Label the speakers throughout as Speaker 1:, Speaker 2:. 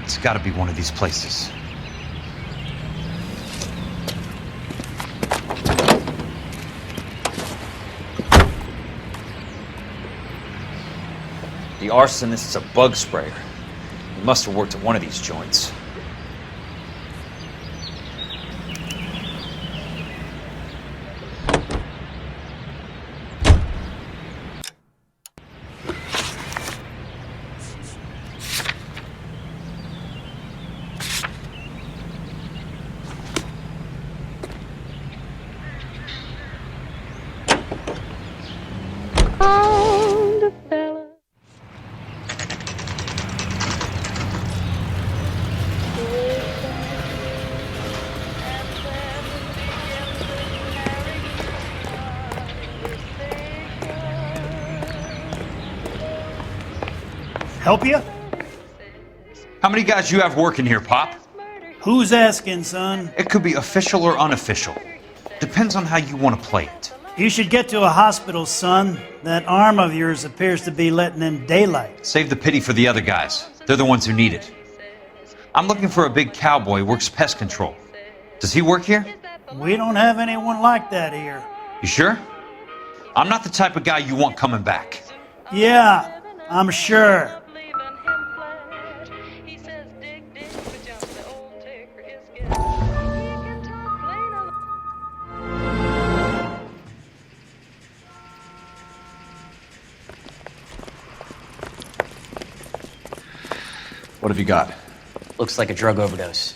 Speaker 1: It's gotta be one of these places. The arsonist is a bug sprayer. He must have worked at one of these joints.
Speaker 2: Help you?
Speaker 1: How many guys you have working here, Pop?
Speaker 2: Who's asking, son?
Speaker 1: It could be official or unofficial. Depends on how you want to play it.
Speaker 2: You should get to a hospital, son. That arm of yours appears to be letting in daylight.
Speaker 1: Save the pity for the other guys. They're the ones who need it. I'm looking for a big cowboy who works pest control. Does he work here?
Speaker 2: We don't have anyone like that here.
Speaker 1: You sure? I'm not the type of guy you want coming back.
Speaker 2: Yeah, I'm sure.
Speaker 3: What have you got?
Speaker 4: Looks like a drug overdose.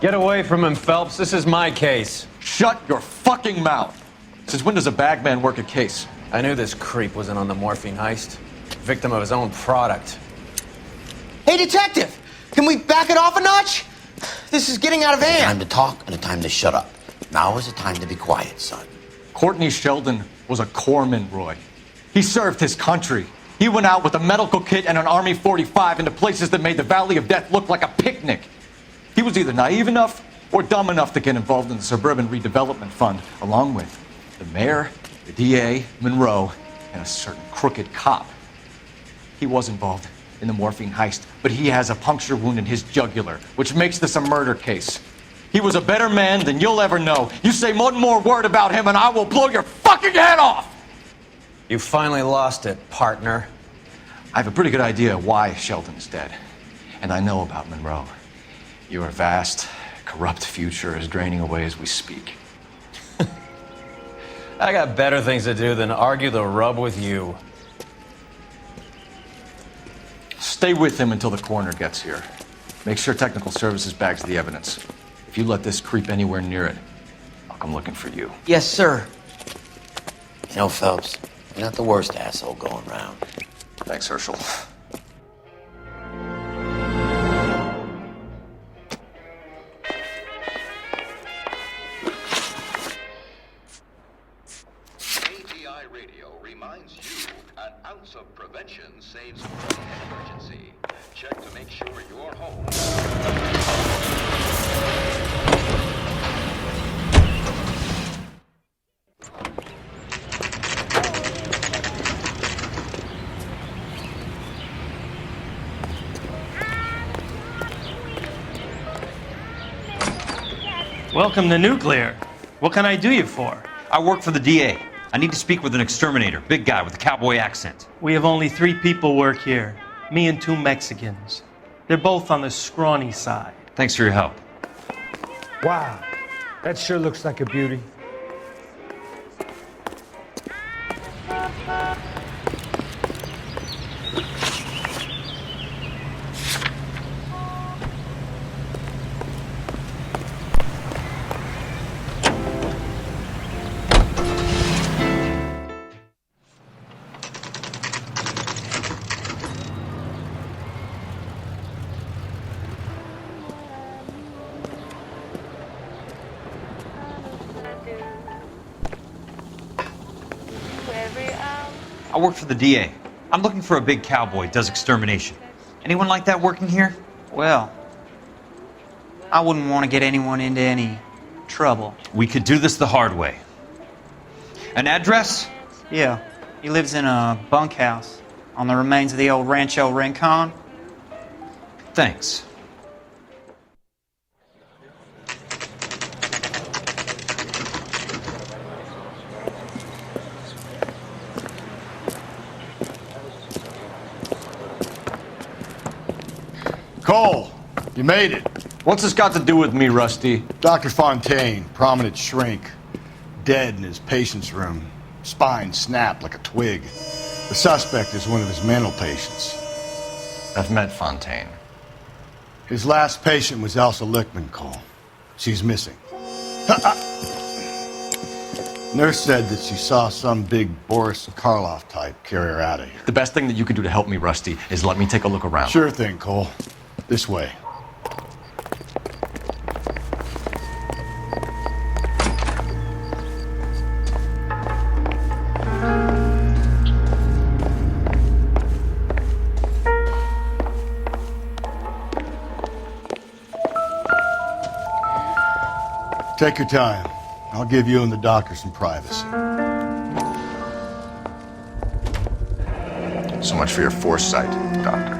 Speaker 5: Get away from him, Phelps. This is my case.
Speaker 3: Shut your fucking mouth! Since when does a bagman work a case?
Speaker 5: I knew this creep was in on the morphine heist. Victim of his own product.
Speaker 4: Hey, detective! Can we back it off a notch? This is getting out of hand.
Speaker 6: Time to talk and a time to shut up. Now is the time to be quiet, son.
Speaker 3: Courtney Sheldon was a corpsman, Roy. He served his country. He went out with a medical kit and an Army 45 into places that made the Valley of Death look like a picnic. He was either naive enough or dumb enough to get involved in the Suburban Redevelopment Fund, along with the mayor, the DA, Monroe, and a certain crooked cop. He was involved in the morphine heist, but he has a puncture wound in his jugular, which makes this a murder case. He was a better man than you'll ever know. You say one more word about him and I will blow your fucking head off!
Speaker 5: You finally lost it, partner.
Speaker 3: I have a pretty good idea why Sheldon is dead. And I know about Monroe. Your vast, corrupt future is draining away as we speak.
Speaker 5: I got better things to do than argue the rub with you.
Speaker 3: Stay with him until the coroner gets here. Make sure technical services bags the evidence. If you let this creep anywhere near it, I'll come looking for you.
Speaker 4: Yes, sir.
Speaker 6: You know, Phelps, you're not the worst asshole going round.
Speaker 3: Thanks, Herschel.
Speaker 7: ATI Radio reminds you an ounce of prevention saves from an emergency. Check to make sure you're home.
Speaker 8: Welcome to Nuclear. What can I do you for?
Speaker 1: I work for the DA. I need to speak with an exterminator, big guy with a cowboy accent.
Speaker 8: We have only 3 people work here. Me and 2 Mexicans. They're both on the scrawny side.
Speaker 1: Thanks for your help.
Speaker 9: Wow, that sure looks like a beauty.
Speaker 1: I work for the DA. I'm looking for a big cowboy who does extermination. Anyone like that working here?
Speaker 10: Well, I wouldn't want to get anyone into any trouble.
Speaker 1: We could do this the hard way. An address?
Speaker 10: Yeah, he lives in a bunkhouse on the remains of the old Rancho Rincon.
Speaker 1: Thanks.
Speaker 11: Cole, you made it.
Speaker 3: What's this got to do with me, Rusty?
Speaker 11: Dr. Fontaine, prominent shrink, dead in his patient's room. Spine snapped like a twig. The suspect is one of his mental patients.
Speaker 3: I've met Fontaine.
Speaker 11: His last patient was Elsa Lichtman, Cole. She's missing. Nurse said that she saw some big Boris Karloff type carry her out of here.
Speaker 3: The best thing that you can do to help me, Rusty, is let me take a look around.
Speaker 11: Sure thing, Cole. This way. Take your time. I'll give you and the doctor some privacy.
Speaker 12: So much for your foresight, Doctor.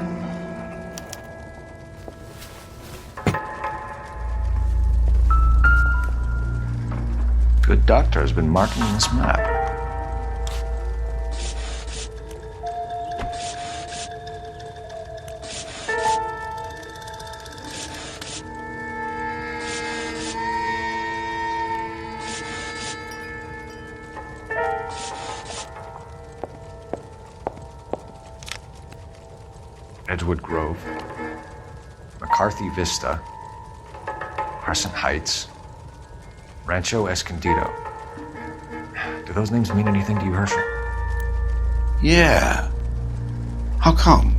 Speaker 12: Good doctor has been marking this map. Edgewood Grove, McCarthy Vista, Carson Heights, Rancho Escondido. Do those names mean anything to you, Herschel? Yeah. How come?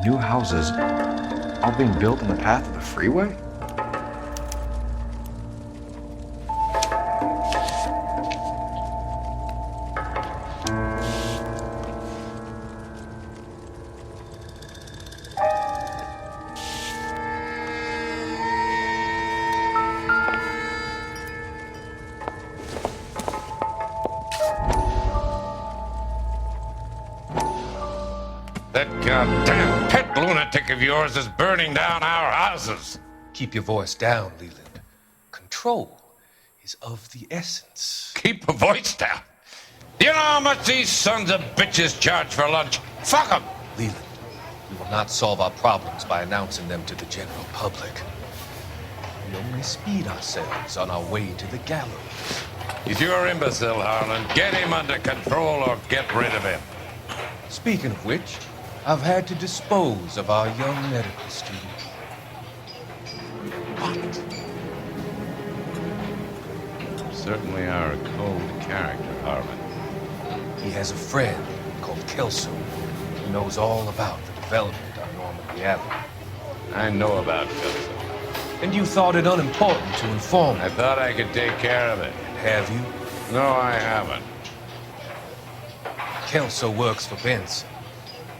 Speaker 3: New houses all being built in the path of the freeway?
Speaker 13: That goddamn pet lunatic of yours is burning down our houses.
Speaker 14: Keep your voice down, Leland. Control is of the essence.
Speaker 13: Keep your voice down. Do you know how much these sons of bitches charge for lunch? Fuck them.
Speaker 14: Leland, we will not solve our problems by announcing them to the general public. We only speed ourselves on our way to the gallows.
Speaker 13: He's your imbecile, Harlan. Get him under control or get rid of him.
Speaker 14: Speaking of which, I've had to dispose of our young medical student.
Speaker 13: What? You certainly are a cold character, Harlan.
Speaker 14: He has a friend called Kelso who knows all about the development on Normandy Avenue.
Speaker 13: I know about Kelso.
Speaker 14: And you thought it unimportant to inform me.
Speaker 13: I thought I could take care of it.
Speaker 14: Have you?
Speaker 13: No, I haven't.
Speaker 14: Kelso works for Benson.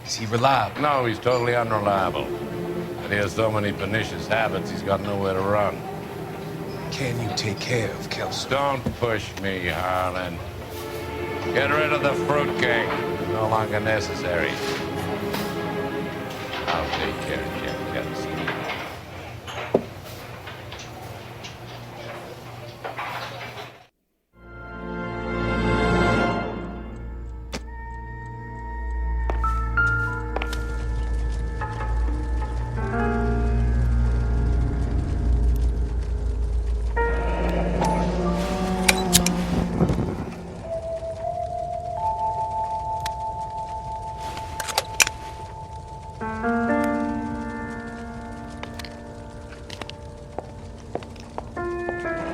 Speaker 14: Is he reliable?
Speaker 13: No, he's totally unreliable. And he has so many pernicious habits, he's got nowhere to run.
Speaker 14: Can you take care of Kelso?
Speaker 13: Don't push me, Harlan. Get rid of the fruitcake. It's no longer necessary. I'll take care of Jeff Kelso.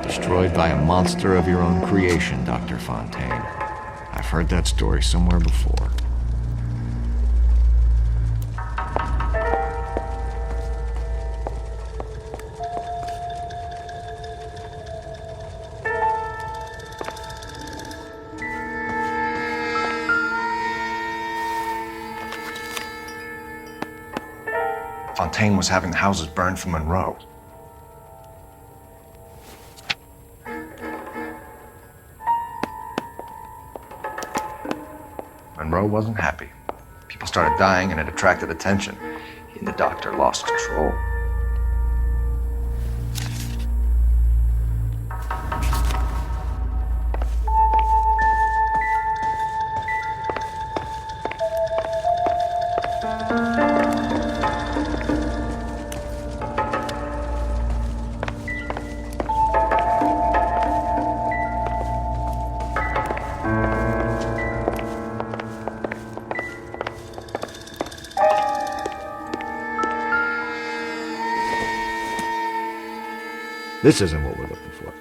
Speaker 15: Destroyed by a monster of your own creation, Dr. Fontaine. I've heard that story somewhere before.
Speaker 12: Fontaine was having the houses burned for Monroe. Monroe wasn't happy. People started dying and it attracted attention. He and the doctor lost control.
Speaker 15: This isn't what we're looking for.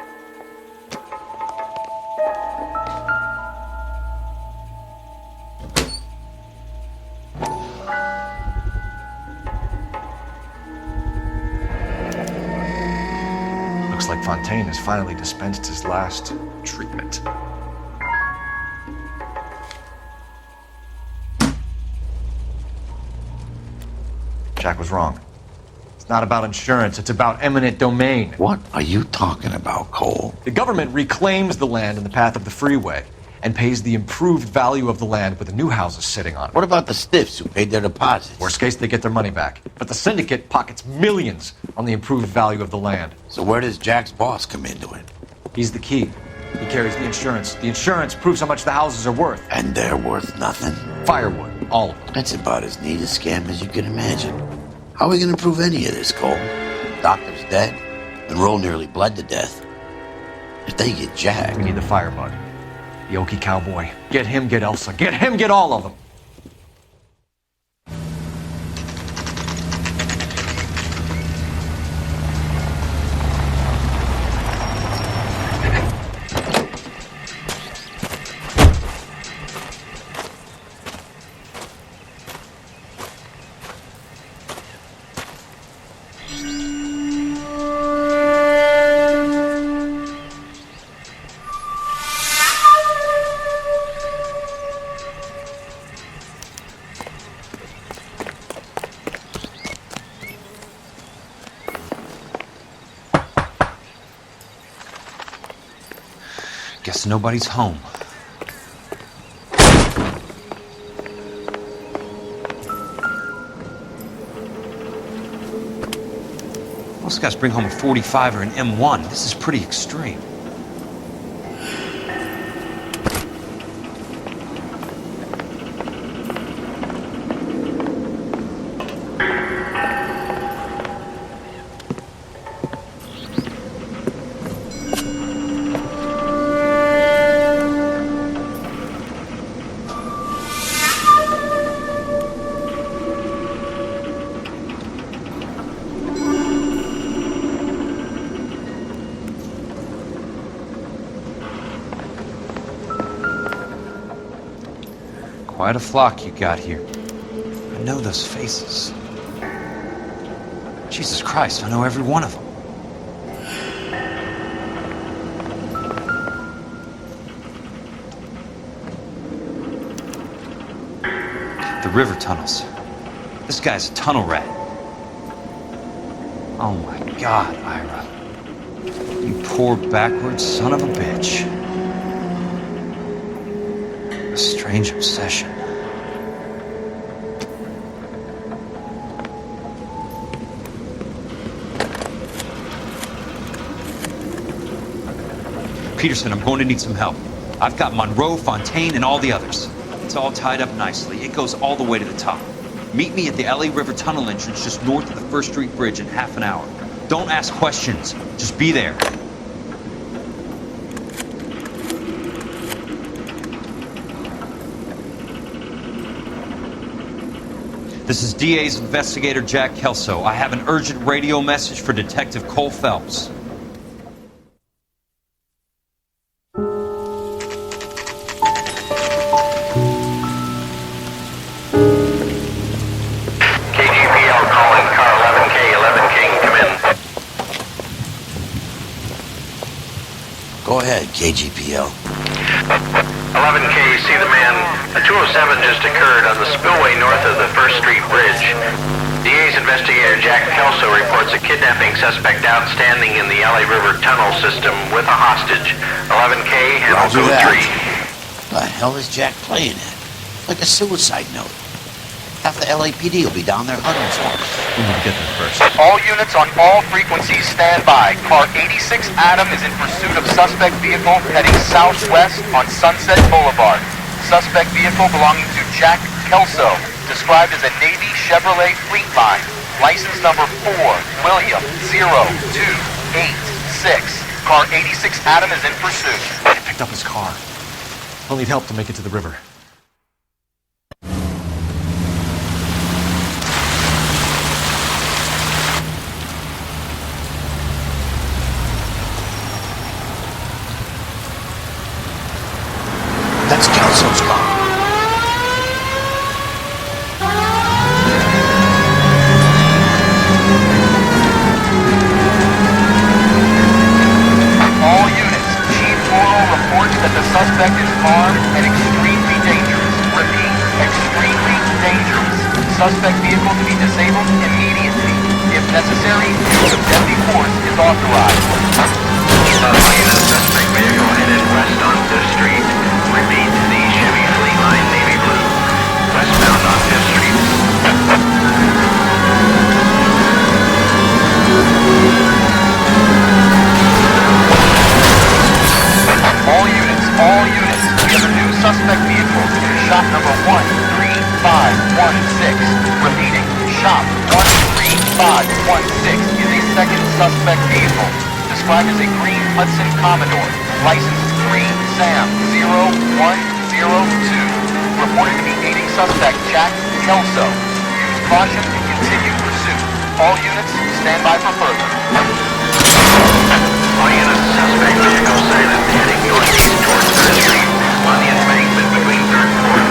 Speaker 12: Looks like Fontaine has finally dispensed his last treatment. Jack was wrong. It's not about insurance, it's about eminent domain.
Speaker 6: What are you talking about, Cole?
Speaker 3: The government reclaims the land in the path of the freeway and pays the improved value of the land with the new houses sitting on it.
Speaker 6: What about the stiffs who paid their deposits?
Speaker 3: Worst case, they get their money back. But the syndicate pockets millions on the improved value of the land.
Speaker 6: So where does Jack's boss come into it?
Speaker 3: He's the key. He carries the insurance. The insurance proves how much the houses are worth.
Speaker 6: And they're worth nothing?
Speaker 3: Firewood, all of them.
Speaker 6: That's about as neat a scam as you can imagine. How are we going to prove any of this, Cole? Doctor's dead. Monroe nearly bled to death. If they get Jack...
Speaker 3: We need the firebug. The Okie cowboy. Get him, get Elsa. Get him, get all of them.
Speaker 1: Guess nobody's home. Most guys bring home a 45 or an M1. This is pretty extreme. Quite a flock you got here. I know those faces. Jesus Christ, I know every one of them. The river tunnels. This guy's a tunnel rat. Oh my God, Ira. You poor backwards son of a bitch. A strange obsession. Peterson, I'm going to need some help. I've got Monroe, Fontaine, and all the others. It's all tied up nicely. It goes all the way to the top. Meet me at the LA River Tunnel entrance just north of the First Street Bridge in half an hour. Don't ask questions. Just be there. This is DA's investigator Jack Kelso. I have an urgent radio message for Detective Cole Phelps.
Speaker 7: KGPL calling car 11K, 11K, come in.
Speaker 6: Go ahead, KGPL.
Speaker 7: 11K, see the man. A 207 just occurred on the spillway north of the First Street Bridge. DA's investigator
Speaker 16: reports a kidnapping suspect outstanding in the LA River tunnel system with a hostage. 11K, handle
Speaker 6: Roger
Speaker 16: code
Speaker 6: that.
Speaker 16: 3.
Speaker 6: The hell is Jack playing at? Like a suicide note. Half the LAPD will be down there hunting for him.
Speaker 3: We need to get there first.
Speaker 17: All units on all frequencies stand by. Car 86 Adam is in pursuit of suspect vehicle heading southwest on Sunset Boulevard. Suspect vehicle belonging to Jack Kelso, described as a Navy Chevrolet Fleetline. License number 4, William 0286. Car 86 Adam is in pursuit.
Speaker 3: I picked up his car. He'll need help to make it to the river.
Speaker 6: That's Kelso's car.
Speaker 17: All units, Chief Laurel reports that the suspect is armed and extremely dangerous. Repeat, extremely dangerous. Suspect vehicle to be disabled immediately. If necessary, use of deadly force is authorized.
Speaker 16: Suspect vehicle headed west on 5th Street. Repeat, the Chevy Fleetline Navy Blue. Westbound on 5th Street.
Speaker 17: All units, we have a new suspect vehicle in shop number 13516. Repeating, shop 13516 is a second suspect vehicle, described as a green Hudson Commodore, license 3 Sam 0102, reported to be aiding suspect Jack Kelso. Use caution and continue pursuit. All units, stand by for further.
Speaker 16: All units, suspect vehicle sighted heading northeast towards 3rd Street on the embankment between 3rd and 4th.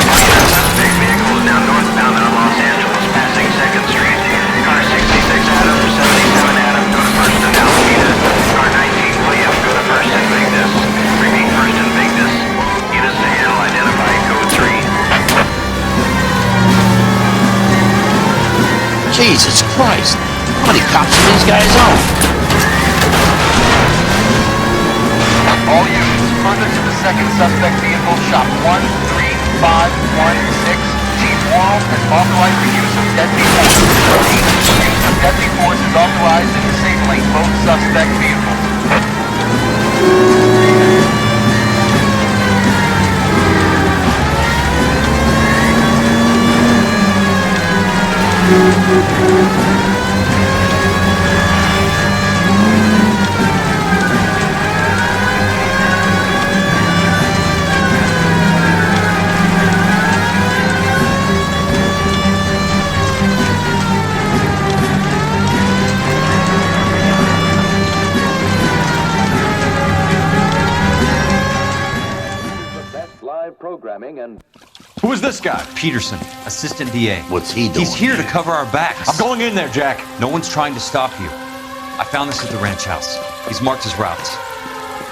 Speaker 16: Suspect vehicle is now northbound on Los Angeles, passing 2nd Street. Car 66 Adam, 77 Adam, go to 1st and Alameda. Car 19 William, go to 1st and Vignes. Repeat, 1st and Vignes. Units to handle, identify code 3.
Speaker 6: Jesus Christ. How many cops are these guys on?
Speaker 17: All units, further to the second suspect vehicle, shop 13516. Chief Laurel has authorized the use of deadly force. Repeat, use of deadly force is authorized in disabling both suspect vehicles.
Speaker 7: Programming and
Speaker 3: Who is this guy?
Speaker 1: Peterson, assistant DA.
Speaker 6: What's he doing?
Speaker 1: He's here to cover our backs.
Speaker 3: I'm going in there, Jack.
Speaker 1: No one's trying to stop you. I found this at the ranch house. He's marked his routes.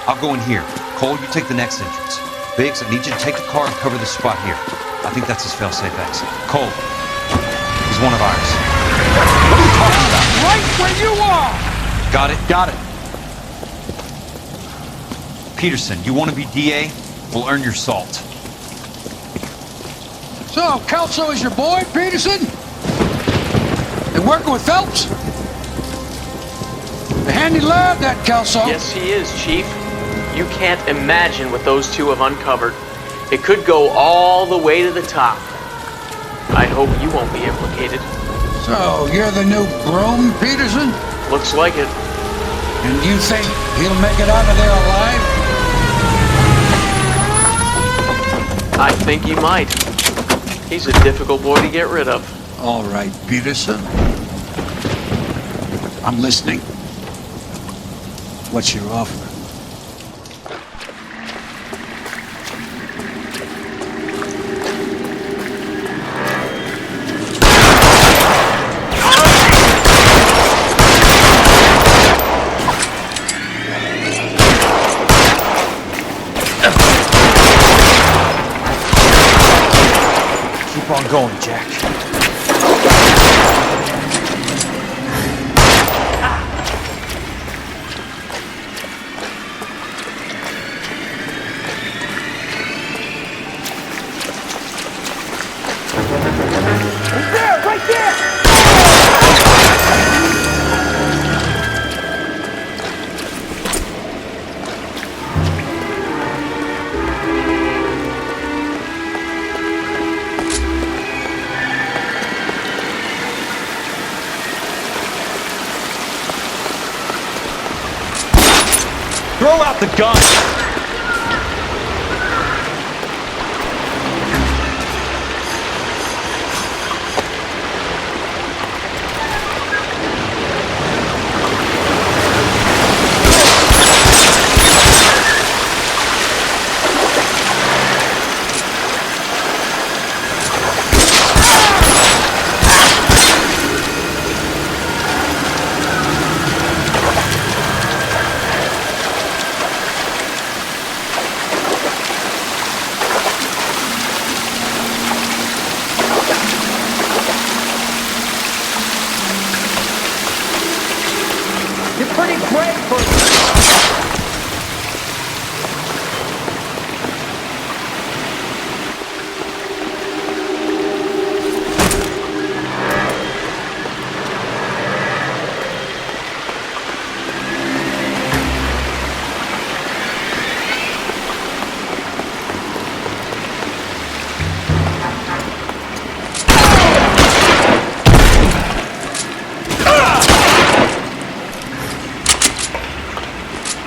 Speaker 1: I'll go in here. Cole, you take the next entrance. Biggs, I need you to take the car and cover this spot here. I think that's his fail-safe exit. Cole, he's one of ours.
Speaker 3: What are you talking about?
Speaker 9: Right where you are!
Speaker 3: Got it. Got it.
Speaker 1: Peterson, you want to be DA? We'll earn your salt.
Speaker 9: So, Kelso is your boy, Peterson? Been working with Phelps? A handy lad, that Kelso.
Speaker 18: Yes, he is, Chief. You can't imagine what those two have uncovered. It could go all the way to the top. I hope you won't be implicated.
Speaker 9: So, you're the new groom, Peterson?
Speaker 18: Looks like it.
Speaker 9: And you think he'll make it out of there alive?
Speaker 18: I think he might. He's a difficult boy to get rid of.
Speaker 9: All right, Peterson. I'm listening. What's your offer?
Speaker 1: Keep on going, Jack. the gun!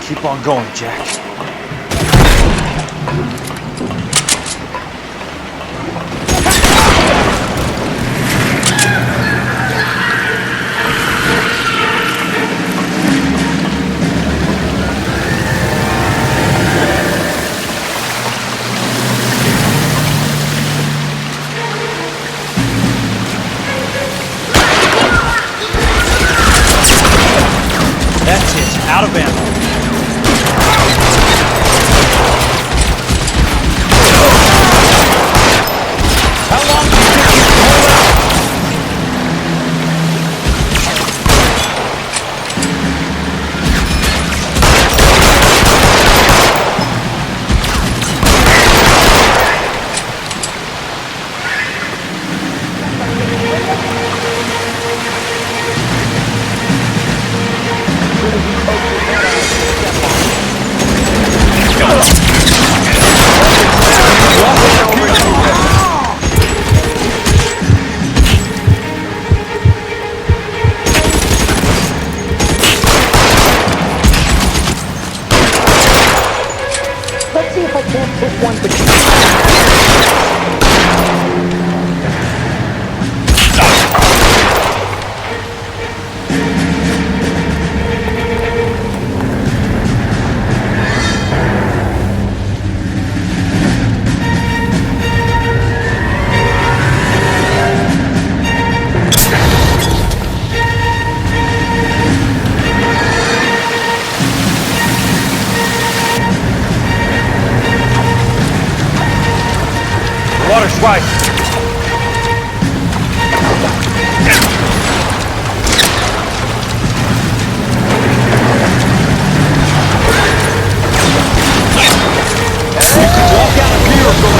Speaker 1: Keep on going, Jack. That's it. Out of ammo. Water's right. Walk out a miracle.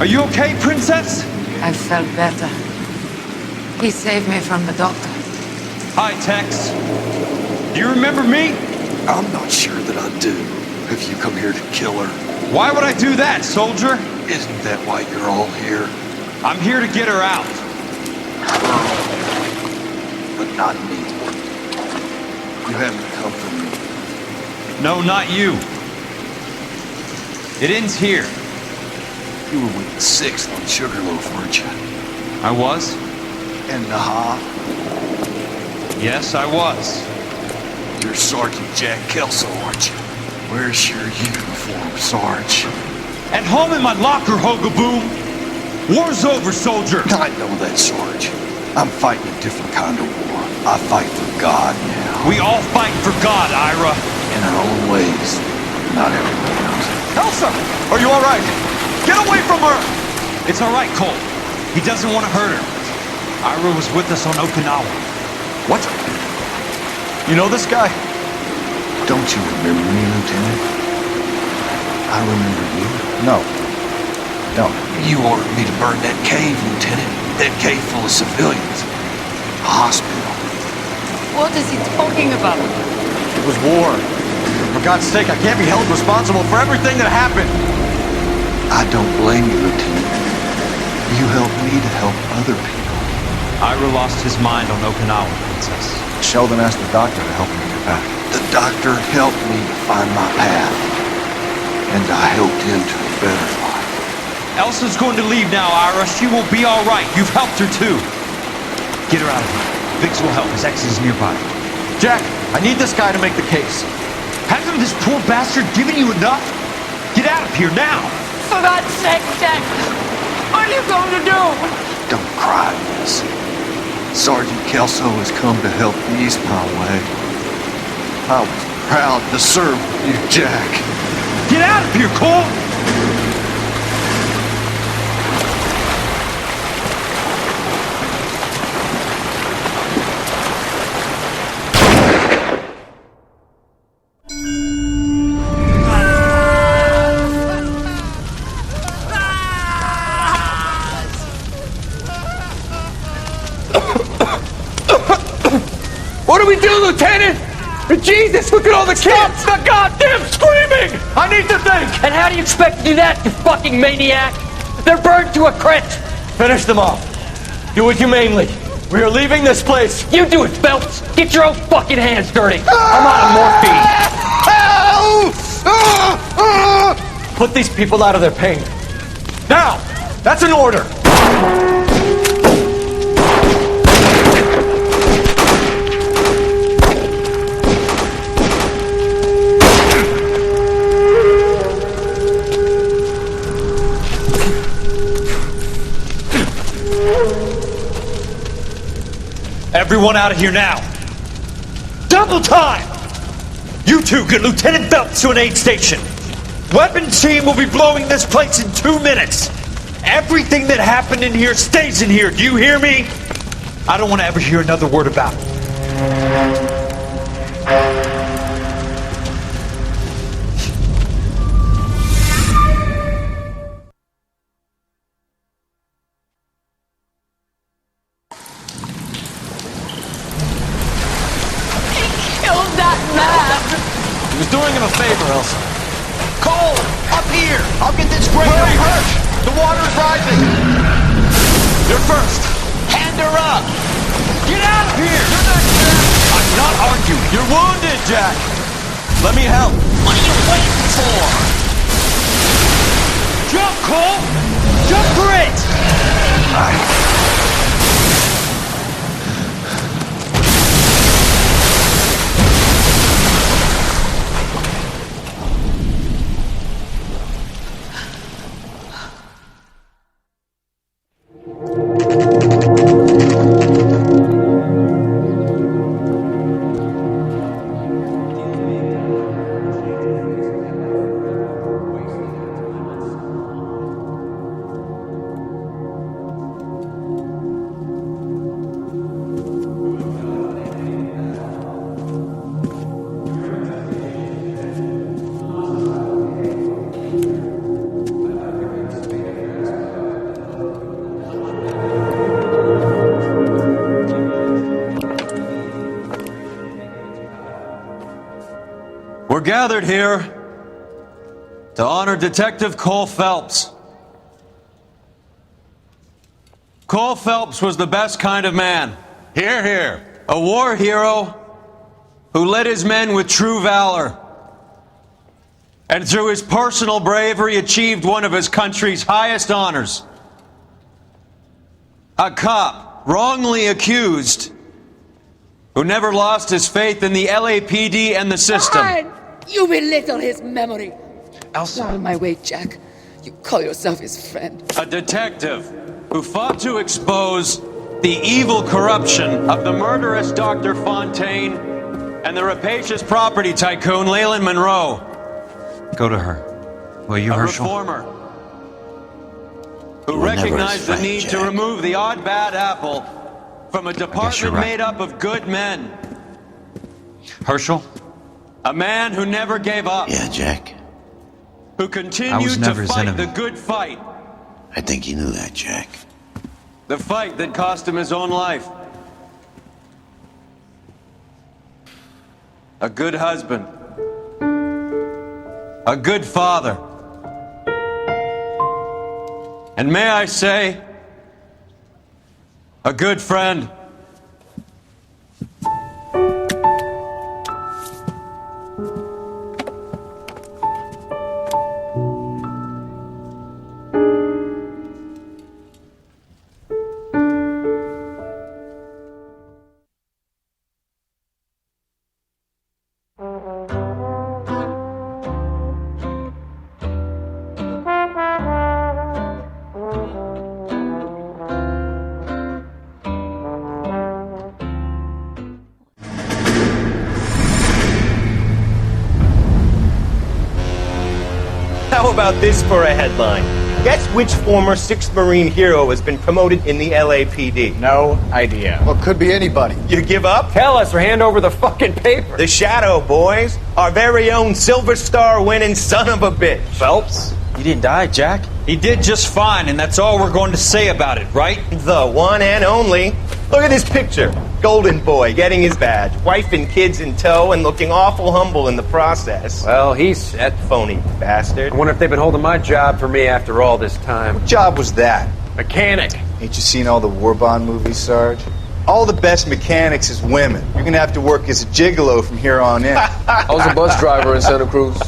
Speaker 1: Are you okay, Princess?
Speaker 19: I felt better. He saved me from the doctor.
Speaker 1: Hi, Tex. Do you remember me?
Speaker 20: I'm not sure that I do. Have you come here to kill her?
Speaker 1: Why would I do that, soldier?
Speaker 20: Isn't that why you're all here?
Speaker 1: I'm here to get her out.
Speaker 20: But not me. You haven't come for me.
Speaker 1: No, not you. It ends here.
Speaker 20: You were with the 6th on Sugarloaf, weren't you?
Speaker 1: I was?
Speaker 20: And Naha?
Speaker 1: Yes, I was.
Speaker 20: You're Sergeant Jack Kelso, aren't you? Where's your uniform, Sarge?
Speaker 1: At home in my locker, Hogaboom. War's over, soldier.
Speaker 20: I know that, Sarge. I'm fighting a different kind of war. I fight for God now.
Speaker 1: We all fight for God, Ira.
Speaker 20: In our own ways. Not everyone knows it.
Speaker 3: Elsa! Are you alright? Get away from her!
Speaker 1: It's alright, Cole. He doesn't want to hurt her. Ira was with us on Okinawa.
Speaker 3: What? You know this guy?
Speaker 20: Don't you remember me, Lieutenant? I remember you.
Speaker 3: No. Don't.
Speaker 20: You ordered me to burn that cave, Lieutenant. That cave full of civilians. A hospital.
Speaker 19: What is he talking about?
Speaker 3: It was war. For God's sake, I can't be held responsible for everything that happened.
Speaker 20: I don't blame you, Lieutenant. You helped me to help other people.
Speaker 1: Ira lost his mind on Okinawa, Princess.
Speaker 3: Sheldon asked the doctor to help him get back.
Speaker 20: The doctor helped me to find my path. And I helped him to a better life.
Speaker 1: Elsa's going to leave now, Ira. She will be all right. You've helped her, too. Get her out of here. Vix will help. His ex is nearby.
Speaker 3: Jack, I need this guy to make the case.
Speaker 1: Hasn't this poor bastard given you enough? Get out of here now.
Speaker 19: For God's sake, Jack. What are you going to do?
Speaker 20: Don't cry, miss. Sergeant Kelso has come to help ease my way. I was proud to serve you, Jack.
Speaker 1: Get out of here, Cole!
Speaker 18: What do we do, Lieutenant? Jesus, look at all the kids! Stop the goddamn screaming!
Speaker 3: I need to think!
Speaker 18: And how do you expect to do that, you fucking maniac? They're burned to a crisp!
Speaker 3: Finish them off. Do it humanely. We are leaving this place.
Speaker 18: You do it, Phelps! Get your own fucking hands dirty! I'm out of morphine!
Speaker 3: Put these people out of their pain. Now! That's an order!
Speaker 1: Everyone out of here now. Double time! You two get Lieutenant Phelps to an aid station. Weapons team will be blowing this place in 2 minutes. Everything that happened in here stays in here. Do you hear me? I don't want to ever hear another word about it.
Speaker 3: He was doing him a favor, Elsa.
Speaker 4: Cole, up here! I'll get this breaker first!
Speaker 3: The water is rising! You're first!
Speaker 4: Hand her up!
Speaker 3: Get out of here! You're not Jack! I'm not arguing. You're wounded, Jack! Let me help.
Speaker 4: What are you waiting for?
Speaker 1: Jump, Cole! Jump for it! We're gathered here to honor Detective Cole Phelps. Cole Phelps was the best kind of man. Hear, hear. A war hero who led his men with true valor. And through his personal bravery achieved one of his country's highest honors.
Speaker 21: A cop, wrongly accused, who never lost his faith in the LAPD and the system.
Speaker 19: Fine. You belittle his memory.
Speaker 21: Elsa.
Speaker 19: Out of my way, Jack. You call yourself his friend.
Speaker 21: A detective who fought to expose the evil corruption of the murderous Dr. Fontaine and the rapacious property tycoon Leyland Monroe.
Speaker 1: Go to her. Will you, Herschel?
Speaker 21: A reformer who recognized the need to remove the odd bad apple from a department made up of good men.
Speaker 1: Herschel?
Speaker 21: A man who never gave up.
Speaker 6: Yeah, Jack.
Speaker 21: Who continued to fight the good fight.
Speaker 6: I think you knew that, Jack.
Speaker 21: The fight that cost him his own life. A good husband. A good father. And may I say, a good friend.
Speaker 22: How about this for a headline? Guess which former 6th Marine hero has been promoted in the LAPD?
Speaker 5: No idea.
Speaker 22: Well, could be anybody. You give up?
Speaker 5: Tell us or hand over the fucking paper.
Speaker 22: The Shadow, boys. Our very own Silver Star winning son of a bitch.
Speaker 5: Phelps?
Speaker 22: He didn't die, Jack.
Speaker 1: He did just fine, and that's all we're going to say about it, right?
Speaker 22: The one and only. Look at this picture. Golden boy getting his badge, wife and kids in tow, and looking awful humble in the process.
Speaker 5: Well, he's set.
Speaker 22: Phony bastard.
Speaker 5: I wonder if they've been holding my job for me after all this time.
Speaker 23: What job was that?
Speaker 5: Mechanic.
Speaker 23: Ain't you seen all the war bond movies, Sarge? All the best mechanics is women. You're gonna have to work as a gigolo from here on in.
Speaker 24: I was a bus driver in Santa Cruz.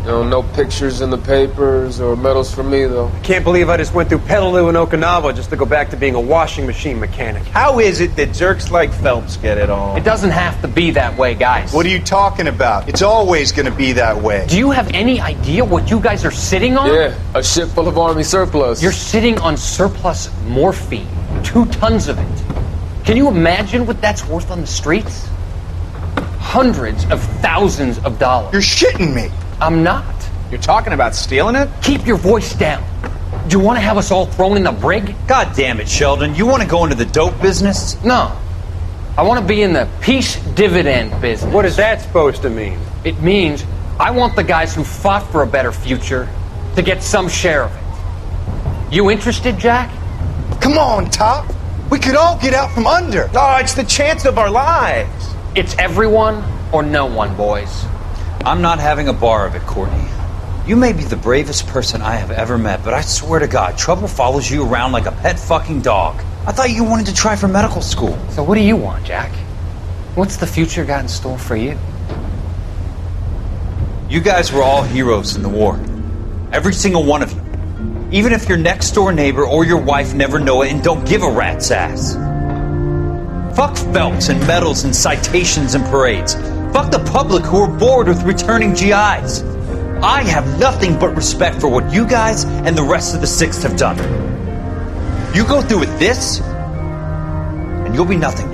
Speaker 24: No pictures in the papers or medals for me, though.
Speaker 5: I can't believe I just went through Petaloo and Okinawa just to go back to being a washing machine mechanic.
Speaker 22: How is it that jerks like Phelps get it all?
Speaker 5: It doesn't have to be that way, guys.
Speaker 23: What are you talking about? It's always gonna be that way.
Speaker 5: Do you have any idea what you guys are sitting on?
Speaker 24: Yeah, a ship full of Army surplus.
Speaker 5: You're sitting on surplus morphine. 2 tons of it. Can you imagine what that's worth on the streets? Hundreds of thousands of dollars.
Speaker 23: You're shitting me.
Speaker 5: I'm not. You're talking about stealing it? Keep your voice down. Do you want to have us all thrown in the brig?
Speaker 1: God damn it, Sheldon. You want to go into the dope business?
Speaker 5: No. I want to be in the peace dividend business. What is that supposed to mean? It means I want the guys who fought for a better future to get some share of it. You interested, Jack?
Speaker 23: Come on, Top. We could all get out from under.
Speaker 22: Oh, it's the chance of our lives.
Speaker 5: It's everyone or no one, boys.
Speaker 1: I'm not having a bar of it, Courtney. You may be the bravest person I have ever met, but I swear to God, trouble follows you around like a pet fucking dog. I thought you wanted to try for medical school.
Speaker 5: So what do you want, Jack? What's the future got in store for you?
Speaker 1: You guys were all heroes in the war. Every single one of you. Even if your next door neighbor or your wife never know it and don't give a rat's ass. Fuck Phelps and medals and citations and parades. Fuck the public who are bored with returning GIs. I have nothing but respect for what you guys and the rest of the 6th have done. You go through with this, and you'll be nothing